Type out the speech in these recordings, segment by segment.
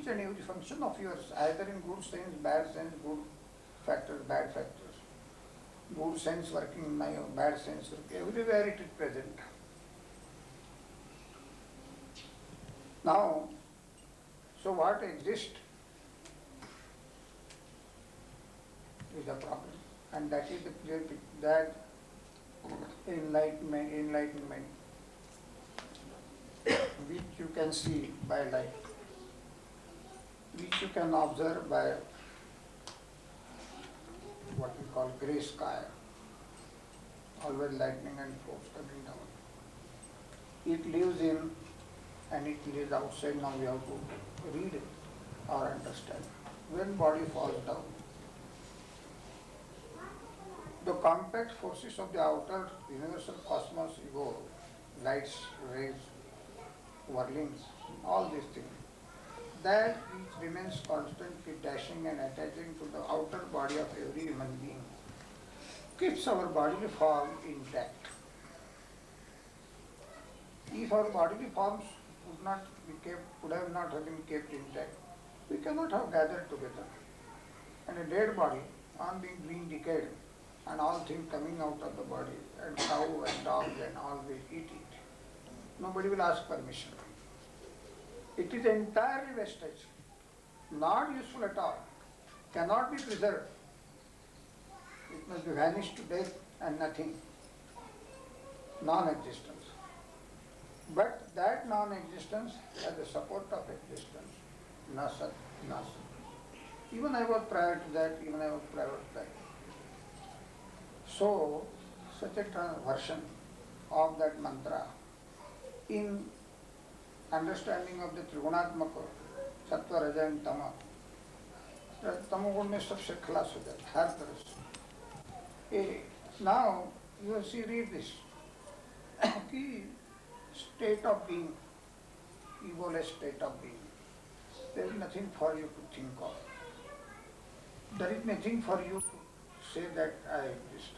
each and every function of yours, either in good sense, bad sense, good factors, bad factors, good sense working in my bad sense working, everywhere it is present. Now, so what exists is a problem, and that is the clear that enlightenment, which you can see by light, which you can observe by what we call grey sky, always lightning and force coming down. It lives in and it lives outside. Now we have to read it or understand. When body falls down, the compact forces of the outer universal cosmos, ego, lights, rays, whirlings, all these things, that which remains constantly dashing and attaching to the outer body of every human being, keeps our bodily form intact. If our bodily forms would have not have been kept intact, we cannot have gathered together. And a dead body, on being decayed, and all things coming out of the body, and cow and dog and all will eat it. Nobody will ask permission. It is entirely wastage, not useful at all, cannot be preserved. It must be vanished to death and nothing, non-existence. But that non-existence has the support of existence, na sat, na sat. Even I was prior to that, even I was prior to that. So, such a version of that mantra in understanding of the Trigunatmaka, Sattva, Raja and Tama, तमोगुण में सबसे खलास हो जाता है हर तरह से. Now you see, read this कि state of being, egoless state of being, there is nothing for you to think of. There is nothing for you to say that I exist.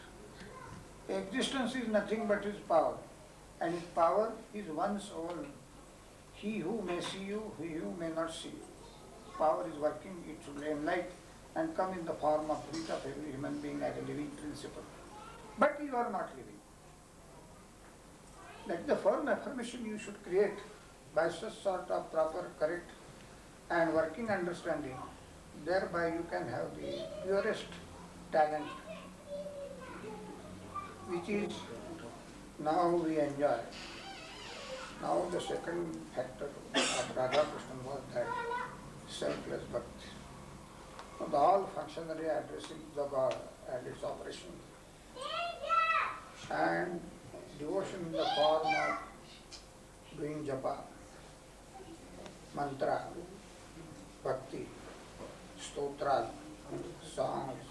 Existence is nothing but his power, and his power is one's own. He who may see you, he who may not see you. Power is working, it should enlighten and come in the form of breath of every human being as a living principle. But you are not living. That is the firm affirmation you should create by such sort of proper, correct and working understanding. Thereby you can have the purest talent, which is now we enjoy. Now the second factor of Radha Krishna was that selfless bhakti. So the all functionary addressing the God and its operation. And devotion in the form of doing japa, mantra, bhakti, stotra, songs,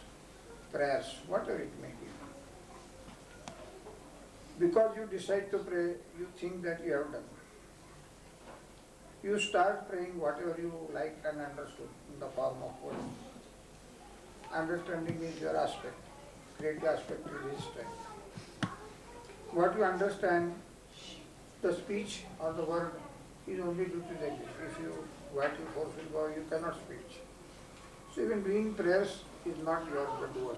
prayers, whatever it may be. Because you decide to pray, you think that you have done. You start praying whatever you like and understood in the form of words. Understanding is your aspect. Creative aspect is his strength. What you understand, the speech or the word is only due to that. If you what you forcefully go, you cannot speak. So even doing prayers is not yours, the doer.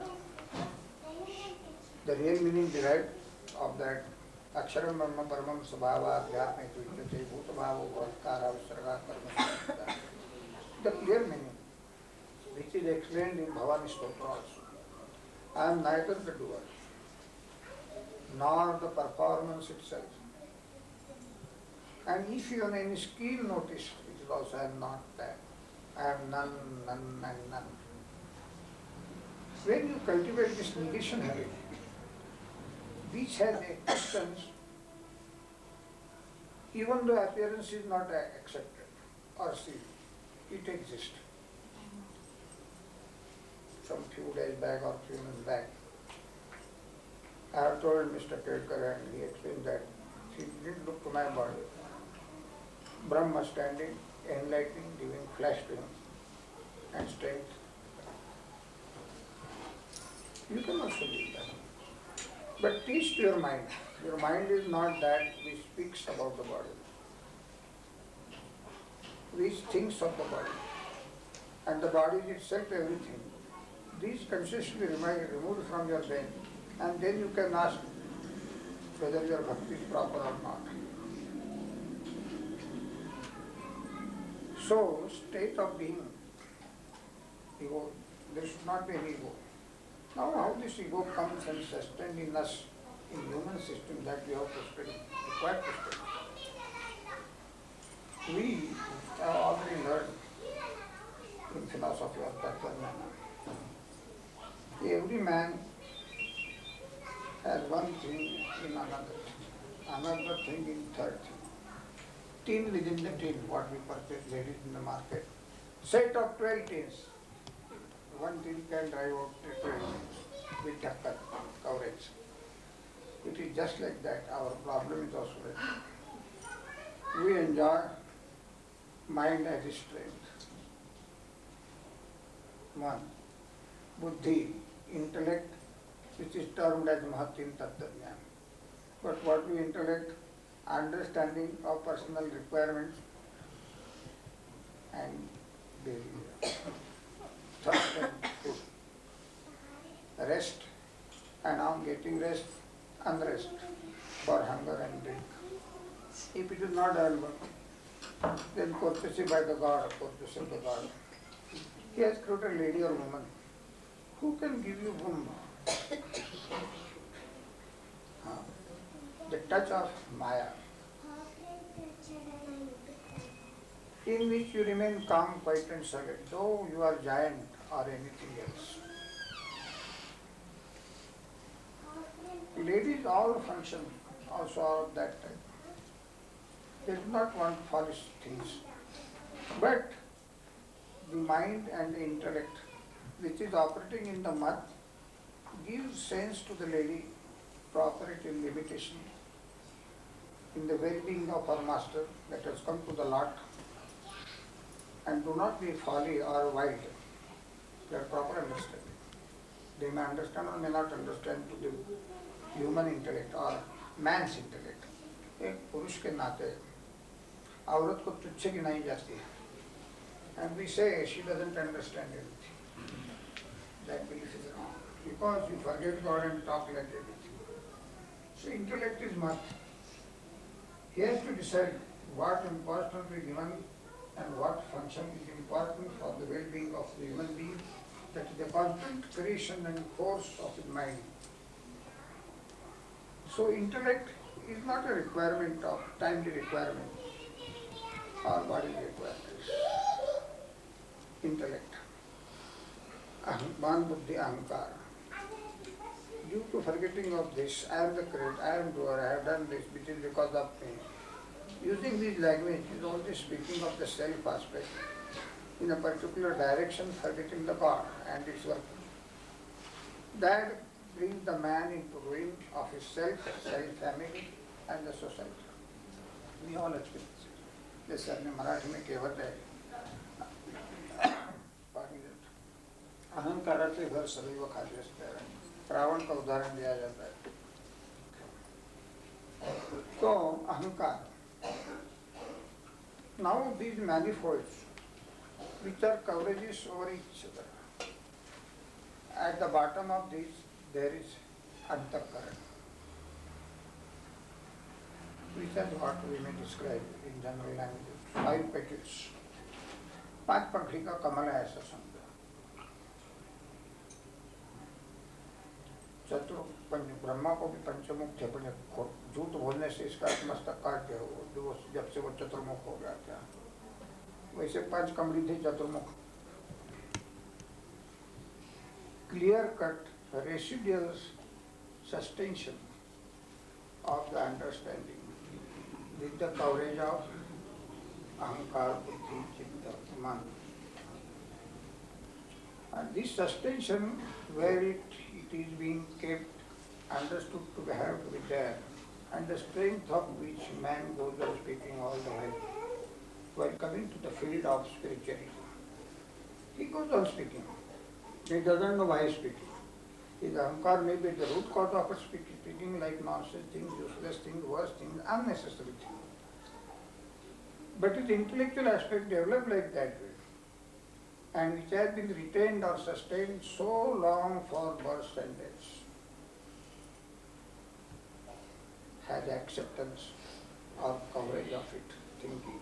The real meaning derived of that Aksharam Brahma Paramam Sabhava Adhyatma Tuityate Bhutabhavo Bhatkara Visarga Karma. The clear meaning, which is explained in Bhavani Stotra also. I am neither the doer nor the performance itself. And if you have any skill noticed, it is also I am not that. I am none, none and none. When you cultivate this negation habit, which has existence, even though appearance is not accepted or seen, it exists. Some few days back or few months back, I have told Mr. Kher, and he explained that he didn't look to my body. Brahma standing, enlightening, giving flash to him, and strength. You can also do that. But teach to your mind. Your mind is not that which speaks about the body. which thinks of the body, and the body is itself everything. These consciously removed from your brain, and then you can ask whether your bhakti is proper or not. So, state of being, ego, there should not be any ego. Now, how this ego comes and sustained in us, in human system, that we have to study, required to study. We have already learned in philosophy of Tattva-jnana. Every man has one thing in another thing in third thing. Tin within the tin, what we purchase ladies in the market. Set of 12 tins. One tin can drive out 12 tins with takkar, coverage. It is just like that. Our problem is also that we enjoy mind as a strength. One, buddhi, intellect, which is termed as Mahatin Tattva-jnana. But what we intellect, understanding of personal requirements and the thirst and food. Rest, and on getting rest, unrest for hunger and drink. If it is not available, then courtesy by the God, courtesy of the God. He has created a lady or woman who can give you womb. The touch of Maya, in which you remain calm, quiet and silent, though you are giant or anything else. Ladies all function also are of that type. They do not want foolish things. But the mind and the intellect, which is operating in the mud, gives sense to the lady to operate in limitation, in the well-being of her master that has come to the lot, and do not be folly or wild. They are proper understanding. They may understand or may not understand to the human intellect or man's intellect. एक पुरुष के नाते औरत को तुच्छ गिनाई जाती है, and we say she doesn't understand anything. That belief is wrong because you forget God and talk like everything. So intellect is much. He has to decide what importance is given and what function is important for the well-being of the human being. That is the constant creation and force of his mind. So intellect is not a requirement of timely requirement or body requirements. Intellect. Man buddhi ahankara. Due to forgetting of this, I am the creator, I am doer, I have done this, which is because of me. Using this language is only speaking of the self aspect in a particular direction, forgetting the God and its work. That brings the man into ruin of his self, family and the society. We all experience it. जैसे अपने मराठी में कहावत है, अहंकाराचे घर सदैव खाली असते हैं. रावण का उदाहरण दिया जाता है. तो अहंकार. Now these manifolds, which are coverages over each other, at the bottom of these there is antakaran, which is what we may describe in general language. 5 petals. 5 पंखड़ी का कमल है ऐसा समझो. ब्रह्मा को भी पंचमुख थे, पर झूठ बोलने से इसका मस्तक काट दिया वो, जब से वो चतुर्मुख हो गया था. वैसे 5 कमली थे चतुर्मुख. Clear cut residual sustention of the understanding with the coverage of ahankar, buddhi, chitta, man. And this sustention, where it is being kept, understood to have to be there, and the strength of which man goes on speaking all the way, while coming to the field of spirituality. He goes on speaking. He doesn't know why he is speaking. His ahankar may be the root cause of speaking like nonsense things, useless things, worse things, unnecessary things. but its intellectual aspect developed like that way, and which has been retained or sustained so long for births and deaths, has acceptance or coverage of it, thinking.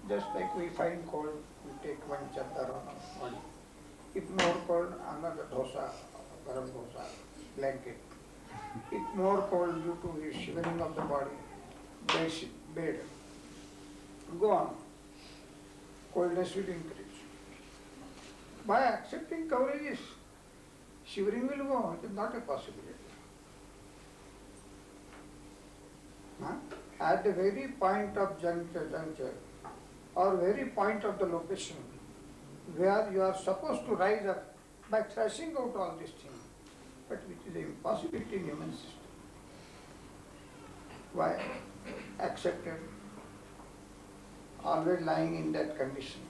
Just like we find cold, we take one chadar on our body. If more cold, another dosa, garam dosa, blanket. If more cold due to the shivering of the body, bed. Go on. Coldness will increase. By accepting coverages, shivering will go on. It is not a possibility. Huh? At the very point of juncture, or very point of the location, where you are supposed to rise up by thrashing out all these things, but which is an impossibility in human system. Why? Accepted, always lying in that condition,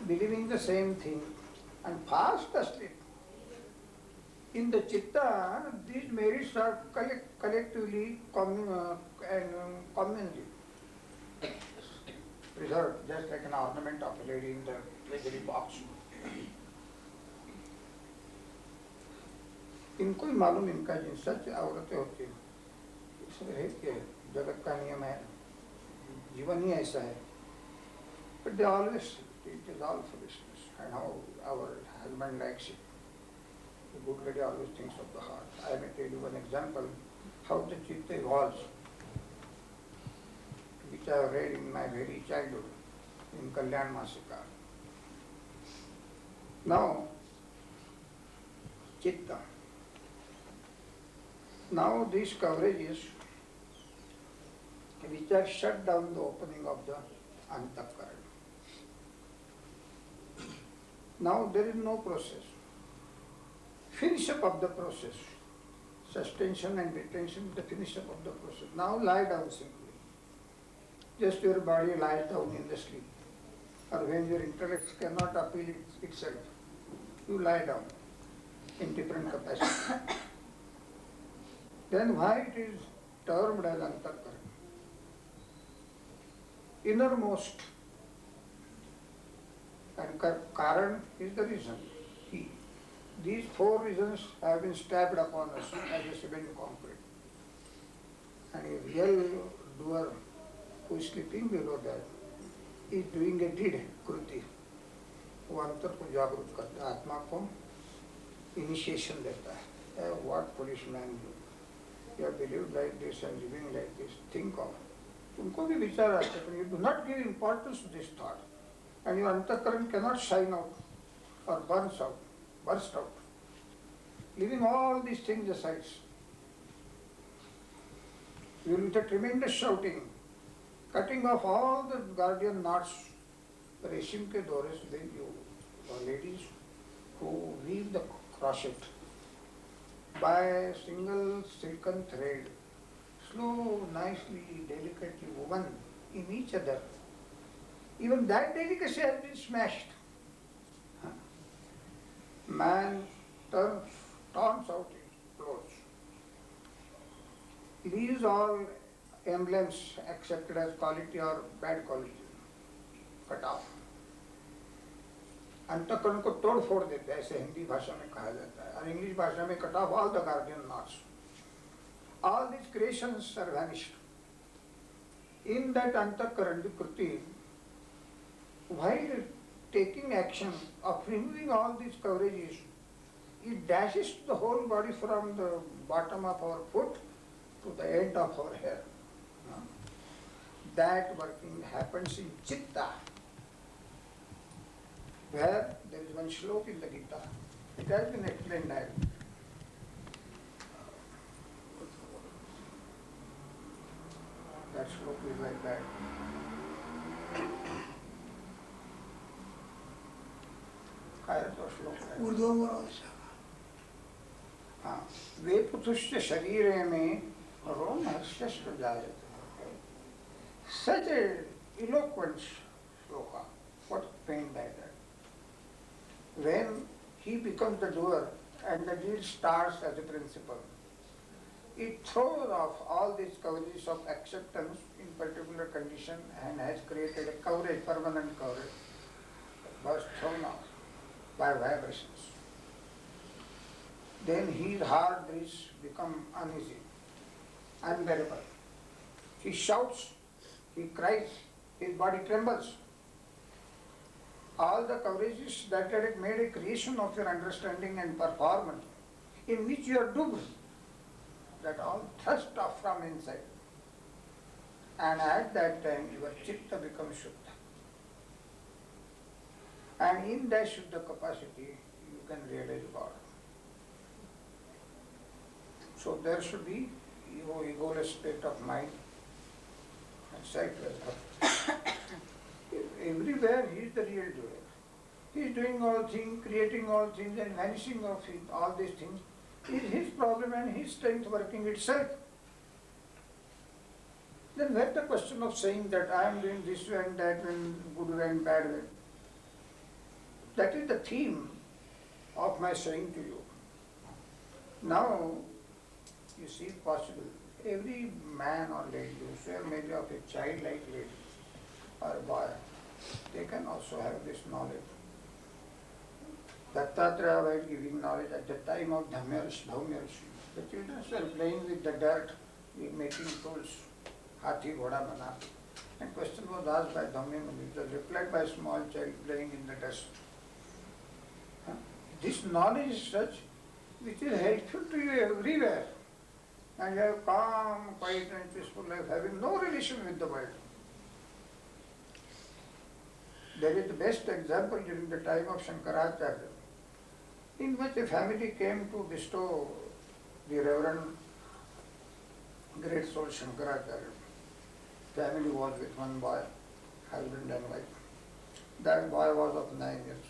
believing the same thing, and fast asleep. In the chitta, these merits are collectively and communally preserved, just like an ornament of a lady in the treasury box. इनको ही मालूम इनका जिन सच औरतें होती हैं, इसमें है कि जगत का नियम है, जीवन ही ऐसा है. But they always, it is all foolishness, and how our husband likes it. The good lady always thinks of the heart. I may tell you one example, how the chitta evolves, which I have read in my very childhood, in Kalyan Masika. Now, chitta. Now these coverages, which have shut down the opening of the antakaran. Now there is no process. Finish up of the process. Suspension and retention is the finish up of the process. Now lie down simply. Just your body lies down in the sleep. Or when your intellect cannot appeal itself, you lie down in different capacity. Then why it is termed as antakaran? Innermost. And Karan is the reason. These four reasons have been stabbed upon us as a cement concrete. And a real doer who is sleeping below that is doing a deed, कृति. वो अंतर को जागरूक करता है, आत्मा को initiation देता है. What foolish man you? You have believed like this and living like this. Think of. तुमको भी विचार आते हैं, you do not give importance to this thought. And your antakaran cannot shine out or burst out, leaving all these things aside. You will with a tremendous shouting, cutting off all the guardian knots, रेशम के डोरे से you ladies who weave the crochet by a single silken thread, slow, nicely, delicately woven in each other. Even that delicacy has been smashed. Man turns out his clothes, leaves all emblems accepted as quality or bad quality, cut off. अंतःकरण को तोड़ फोड़ देते हैं, ऐसे हिंदी भाषा में कहा जाता है, और इंग्लिश भाषा में cut off all the guardian knots. All these creations are vanished. In that antakaran, the kriti, while taking action of removing all these coverages, it dashes the whole body from the bottom of our foot to the end of our hair. That working happens in chitta, where there is one shloka in the Gita. It has been explained there. That shloka is like that. Urdu में हाँ, वे पुरुष शरीर में रोम हर्षश्च जायते. Such a eloquent shloka. What pain by that? When he becomes the doer and the deed starts as a principle, it throws off all these coverages of acceptance in particular condition and has created a coverage, permanent coverage, was thrown off by vibrations. Then his heart breathes become uneasy, unbearable. He shouts, he cries, his body trembles. All the coverages that had made a creation of your understanding and performance, in which you are duped, that all thrust off from inside. And at that time your chitta becomes Shuddha. And in that Shuddha capacity you can realize God. So there should be egoless state of mind and self-less. Everywhere he is the real doer. He is doing all things, creating all things and vanishing of all these things is his problem and his strength working itself. Then where's the question of saying that I am doing this way and that way, good way and bad way? That is the theme of my saying to you. Now, you see possible, every man or lady, whosoever may be of a childlike lady or a boy, they can also have this knowledge. Dattatreya while giving knowledge at the time of Dhamya Rishi, the children were playing with the dirt, making tools, Hathi, Ghoda, Bana. And question was asked by Dhamya Muni, it was replied by a small child playing in the dust. This knowledge is such which is helpful to you everywhere. And you have calm, quiet and peaceful life, having no relation with the world. There is the best example during the time of Shankaracharya, in which a family came to bestow the Reverend Great Soul Shankaracharya. Family was with one boy, husband and wife. That boy was of 9 years,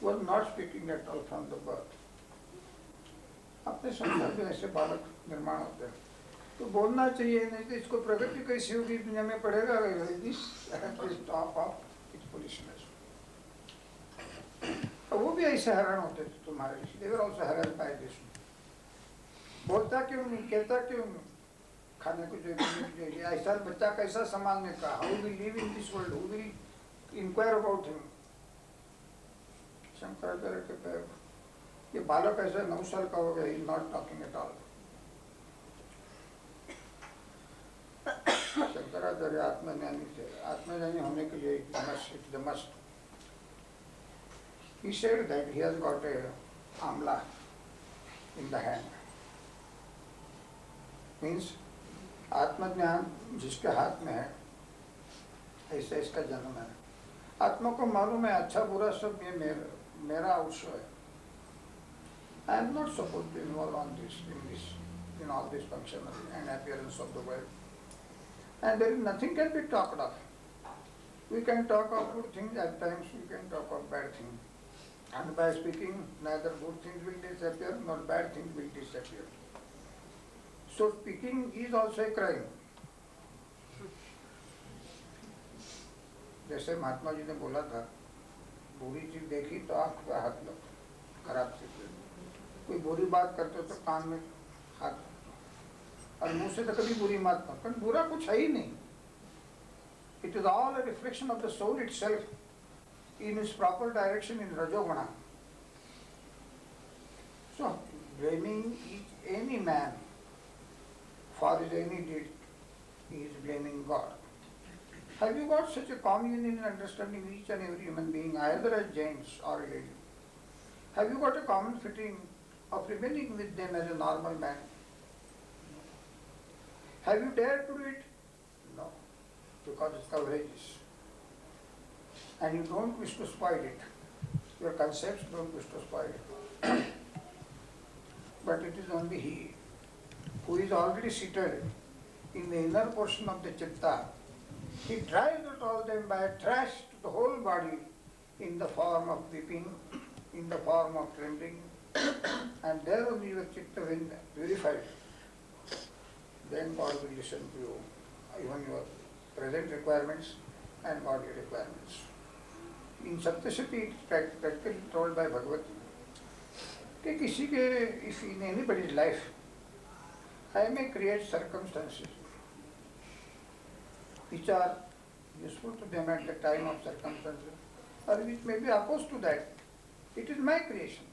was not speaking at all from the birth. अपने संसार में ऐसे बालक निर्माण होते हैं तो बोलना चाहिए, नहीं तो इसको प्रगति कैसी होगी दुनिया में पड़ेगा. वो भी ऐसे हैरान होते थे तुम्हारे लिए. They were also harassed by this. बोलता क्यों नहीं, कहता क्यों नहीं, खाने को जो ऐसा बच्चा कैसा संभालने का, how will live in this world, who will inquire about him. Shankaracharya के पैर, ये बालक ऐसा 9 साल का हो गया, he is not talking at all. Shankaracharya आत्मज्ञानी थे. आत्मज्ञानी होने के लिए it's the must. He said that he has got a amla in the hand. Means आत्मज्ञान जिसके हाथ में है, ऐसा इसका जन्म है. आत्मा को मालूम है अच्छा बुरा सब ये मेरा उत्सव है. I am not supposed to involve on this, in all this functionary and appearance of the world. And there is nothing can be talked of. We can talk of good things at times, we can talk of bad things. And by speaking, neither good things will disappear nor bad things will disappear. So speaking is also a crime. जैसे महात्मा जी ने बोला था, बुरी चीज देखी तो आँख पे हाथ लो, खराब चीज. कोई बुरी बात करते हो तो कान में हाथ, और मुंह से तो कभी बुरी बात मत, पर बुरा कुछ है ही नहीं. It is all a reflection of the soul itself in its proper direction in Rajoguna. So blaming any man for his any deed, he is blaming God. Have you got such a communion in understanding each and every human being, either as Jains or a lady? Have you got a common fitting of remaining with them as a normal man? Have you dared to do it? No, because it's coverages. And you don't wish to spoil it. Your concepts don't wish to spoil it. But it is only he who is already seated in the inner portion of the chitta. He drives out all them by a trash to the whole body in the form of weeping, in the form of trembling, and there only your chitta will purified. Then God will listen to you, even your present requirements and body requirements. In Saptasati, it is practically told by Bhagavati कि किसी के, if in anybody's life I may create circumstances which are useful to them at the time of circumstances, or which may be opposed to that. It is my creation.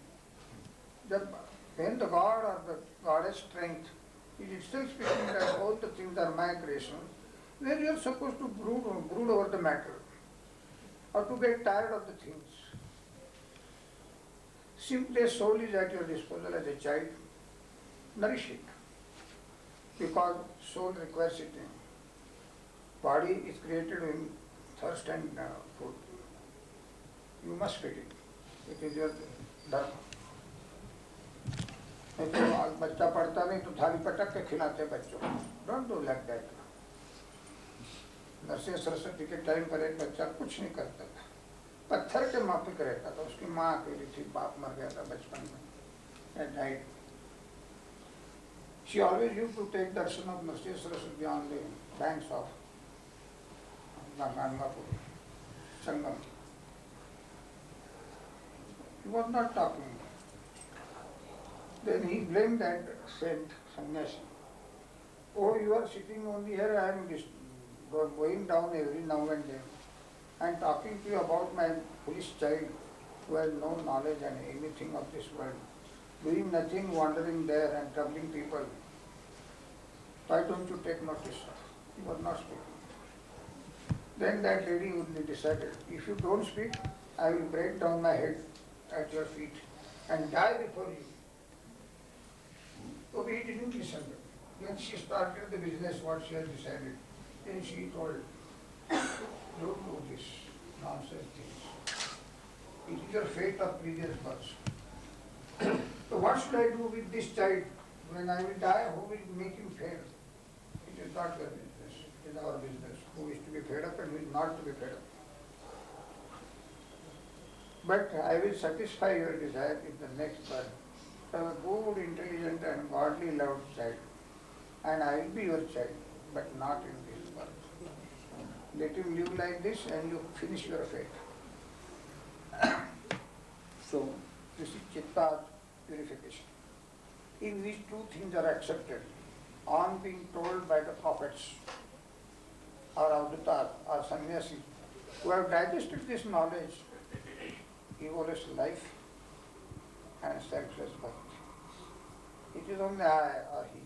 When the God or the goddess strength is itself speaking that all the things are my creation, where you are supposed to brood over the matter, or to get tired of the things. Simply a soul is at your disposal as a child. Nourish it, because soul requires eating. Body is created in thirst and food. You must feed it. It is your dharma. नहीं तो बच्चा पढ़ता नहीं तो थाली पटक के खिलाते बच्चों को. Don't do like that. Narasimha Saraswati के टाइम पर एक बच्चा कुछ नहीं करता था, पत्थर के माफिक रहता था. उसकी माँ अकेली थी, बाप मर गया था बचपन में, died. She always used to take darshan of Nrsimha Saraswati on the banks of Gangapur, Sangam. He was not talking. Then he blamed that saint, sannyasi. Oh, you are sitting only here, I am going down every now and then and talking to you about my foolish child who has no knowledge and anything of this world, doing nothing, wandering there and troubling people. Why don't you take notice of? He was not speaking. Then that lady would decided, if you don't speak, I will break down my head at your feet and die before you. So he didn't listen. Then she started the business what she had decided. Then she told, don't do this nonsense things. It is your fate of previous births. So what should I do with this child? When I will die, who will make him fair? It is not your business, it is our business. Who is to be fed up and who is not to be fed up. But I will satisfy your desire in the next birth. Have a good, intelligent and godly loved child. And I will be your child, but not in this birth. Let him live like this and you finish your fate. So, this is Chitta purification, in which two things are accepted. On being told by the prophets, or avatars, or sannyasis, who have digested this knowledge, evolves life and selfless birth. It is only I or he.